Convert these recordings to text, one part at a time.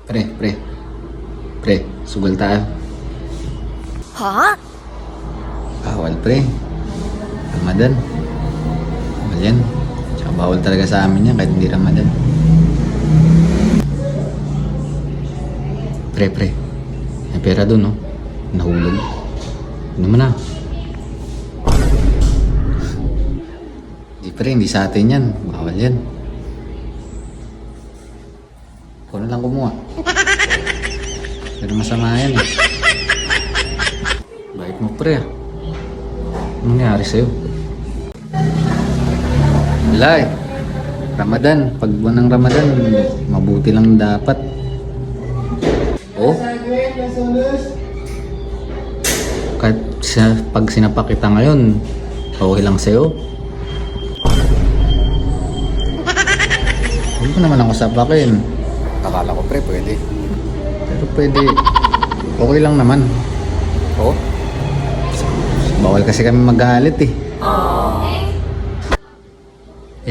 Pre, sugal tayo. Ha? Bawal pre. Ramadan. Bawal yan. Tsaka bawal talaga sa amin yan kahit hindi Ramadan. Pre. May pera dun, no? Nahulog. Ano mo na? Di pre, hindi sa atin yan. Bawal yan. Ikaw na lang kumuha. Pero masama yan eh. Bait mo pre ah. Anong nangyari sa'yo? Wala eh. Ramadan. Pag buwan ng Ramadan, mabuti lang dapat. Oh? Kahit pag sinapak kita ngayon, okay lang sa'yo. Hindi ko naman ako sapakin. Akala ko pre, pwede. Pero pwede. Okay lang naman. Oh? Bawal kasi kami magalit eh.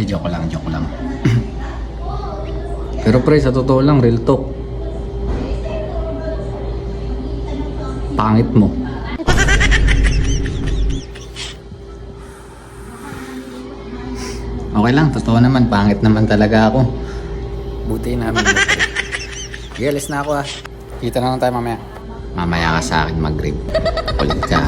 Joke lang. Pero pre, sa totoo lang, real talk. Pangit mo. Okay lang, totoo naman. Pangit naman talaga ako. Buti namin. Sige, alis na ako ah. Kita na lang tayo mamaya. Mamaya ka sa akin mag-rib. Kulit ka.